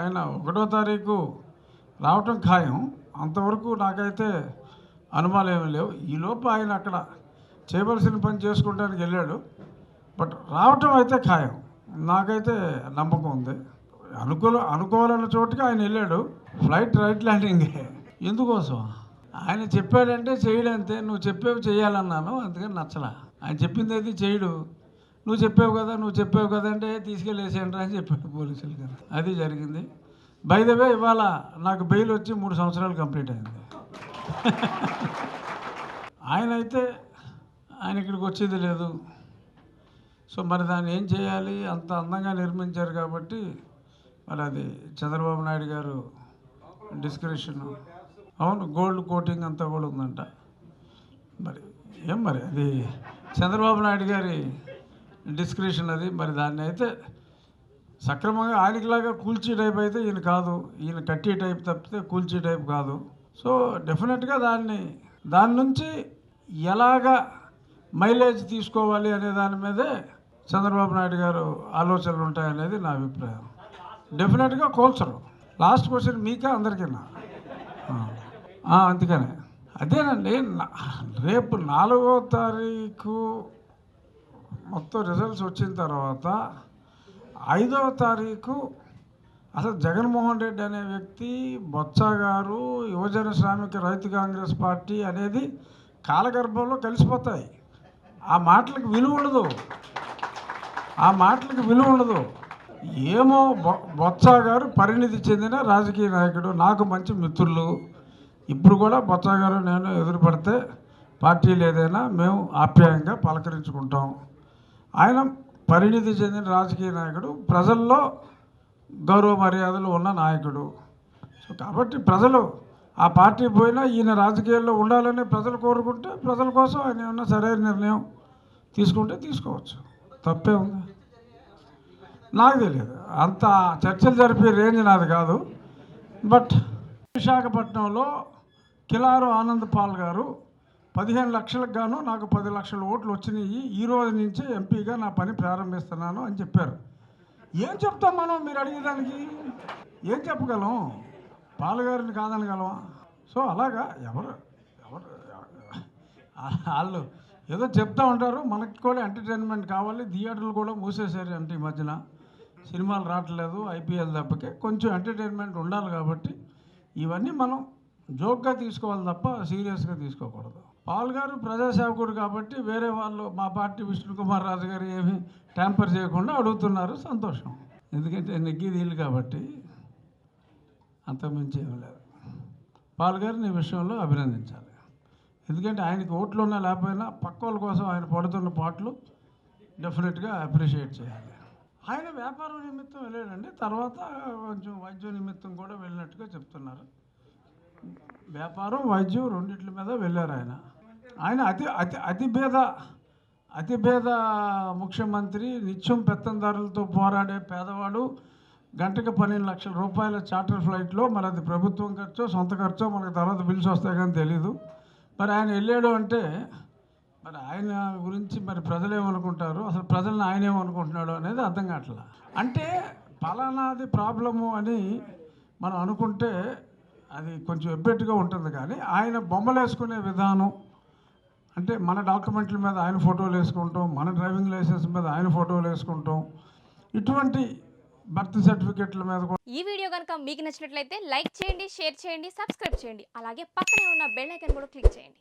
ఆయన 1వ తారీఖు రావటం ఖాయం. అంతవరకు నాకైతే అనుమానాలు ఏమీ లేవు. ఈలోపు ఆయన అక్కడ చేయవలసిన పని చేసుకోవడానికి వెళ్ళాడు. బట్ రావటం అయితే ఖాయం. నాకైతే నమ్మకం ఉంది. అనుకోవాలన్న చోటుకి ఆయన వెళ్ళాడు. ఫ్లైట్ రైట్ ల్యాండింగే. ఎందుకోసం ఆయన చెప్పాడంటే చేయడంతే. నువ్వు చెప్పేవి చేయాలన్నాను, అందుకని నచ్చలా. ఆయన చెప్పింది అయితే చేయడు. నువ్వు చెప్పావు కదా అంటే తీసుకెళ్ళేసేయండి అని చెప్పాడు పోలీసులు గారు. అది జరిగింది. బై ద వే ఇవాళ నాకు బెయిల్ వచ్చి 3 సంవత్సరాలు కంప్లీట్ అయింది. ఆయన ఇక్కడికి వచ్చేది లేదు. సో మరి దాన్ని ఏం చేయాలి? అంత అందంగా నిర్మించారు కాబట్టి మరి అది చంద్రబాబు నాయుడు గారు డిస్క్రిప్షన్. అవును, గోల్డ్ కోటింగ్ అంతా కూడా ఉందంట. మరి అది చంద్రబాబు నాయుడు గారి డిస్క్రిప్షన్ అది. మరి దాన్ని అయితే సక్రమంగా ఆయనకిలాగా కూల్చే టైప్ అయితే ఈయన కాదు. ఈయన కట్టే టైప్ తప్పితే కూల్చే టైప్ కాదు. సో డెఫినెట్గా దాని నుంచి ఎలాగా మైలేజ్ తీసుకోవాలి అనే దాని మీదే చంద్రబాబు నాయుడు గారు ఆలోచనలు ఉంటాయనేది నా అభిప్రాయం. డెఫినెట్గా కూల్చరు. లాస్ట్ క్వశ్చన్ మీకే అందరికీనా? అందుకనే అదేనండి. రేపు 4వ తారీఖు మొత్తం రిజల్ట్స్ వచ్చిన తర్వాత 5వ తారీఖు అసలు జగన్మోహన్ రెడ్డి అనే వ్యక్తి, బొత్స గారు, యువజన శ్రామిక రైతు కాంగ్రెస్ పార్టీ అనేది కాలగర్భంలో కలిసిపోతాయి. ఆ మాటలకు విలువ ఉండదు. ఏమో బొత్స గారు పరిణితి చెందిన రాజకీయ నాయకుడు, నాకు మంచి మిత్రులు. ఇప్పుడు కూడా బొత్స గారు నేను ఎదురుపడితే పార్టీలు ఏదైనా మేము ఆప్యాయంగా పలకరించుకుంటాం. ఆయన పరిణితి చెందిన రాజకీయ నాయకుడు, ప్రజల్లో గౌరవ మర్యాదలు ఉన్న నాయకుడు. సో కాబట్టి ప్రజలు ఆ పార్టీ పోయినా ఈయన రాజకీయాల్లో ఉండాలని ప్రజలు కోరుకుంటే ప్రజల కోసం ఆయన ఏమన్నా సరైన నిర్ణయం తీసుకుంటే తీసుకోవచ్చు. తప్పే ఉంది. నాకు తెలియదు, అంత చర్చలు జరిపే రేంజ్ నాది కాదు. బట్ విశాఖపట్నంలో కిలారు ఆనంద్ పాల్ గారు 15 లక్షలకు గాను నాకు 10 లక్షల ఓట్లు వచ్చినాయి, ఈ రోజు నుంచి ఎంపీగా నా పని ప్రారంభిస్తున్నాను అని చెప్పారు. ఏం చెప్తాం మనం? మీరు అడిగేదానికి ఏం చెప్పగలం? పాల్గారిని కాదనగలమా? సో అలాగా ఎవరు వాళ్ళు ఏదో చెప్తూ ఉంటారు. మనకి కూడా ఎంటర్టైన్మెంట్ కావాలి. థియేటర్లు కూడా మూసేశారు అంటే ఈ మధ్యన సినిమాలు రావట్లేదు, ఐపీఎల్ తప్పకే కొంచెం ఎంటర్టైన్మెంట్ ఉండాలి. కాబట్టి ఇవన్నీ మనం జోక్గా తీసుకోవాలి తప్ప సీరియస్గా తీసుకోకూడదు. పాల్ గారు ప్రజాసేవకుడు కాబట్టి వేరే వాళ్ళు మా పార్టీ విష్ణుకుమార్ రాజు గారు ఏమీ ట్యాంపర్ చేయకుండా అడుగుతున్నారు. సంతోషం. ఎందుకంటే నెగ్గిది వీళ్ళు కాబట్టి అంతకుమించి ఏమీ లేదు. పాల్ గారిని ఈ విషయంలో అభినందించాలి. ఎందుకంటే ఆయనకి ఓట్లు ఉన్నా లేకపోయినా పక్క వాళ్ళ కోసం ఆయన పడుతున్న పాటలు డెఫినెట్గా అప్రిషియేట్ చేయాలి. ఆయన వ్యాపారం నిమిత్తం వెళ్ళాడండి. తర్వాత కొంచెం వైద్య నిమిత్తం కూడా వెళ్ళినట్టుగా చెప్తున్నారు. వ్యాపారం, వైద్యం రెండిట్ల మీద వెళ్ళారు ఆయన అతిభేద ముఖ్యమంత్రి, నిత్యం పెత్తందారులతో పోరాడే పేదవాడు, గంటకు 12 లక్షల రూపాయల చార్టర్ ఫ్లైట్లో. మరి అది ప్రభుత్వం ఖర్చో సొంత ఖర్చో మనకు తర్వాత బిల్స్ వస్తాయి కానీ తెలీదు. మరి ఆయన వెళ్ళాడు అంటే మరి ఆయన గురించి మరి ప్రజలు ఏమనుకుంటారు, అసలు ప్రజలను ఆయన ఏమనుకుంటున్నాడు అనేది అర్థం కావట్లా. అంటే పలానాది ప్రాబ్లము అని మనం అనుకుంటే అది కొంచెం ఎబ్బెట్టుగా ఉంటుంది. కానీ ఆయన బొమ్మలు వేసుకునే విధానం అంటే మన డాక్యుమెంట్ల మీద ఆయన ఫోటోలు వేసుకుంటాం, మన డ్రైవింగ్ లైసెన్స్ మీద ఆయన ఫోటోలు వేసుకుంటాం, ఇటువంటి బర్త్ సర్టిఫికెట్ల మీద కూడా. ఈ వీడియో కనుక మీకు నచ్చినట్లయితే లైక్ చేయండి, షేర్ చేయండి, సబ్స్క్రైబ్ చేయండి. అలాగే పక్కనే ఉన్న బెల్ ఐకాన్ కూడా క్లిక్ చేయండి.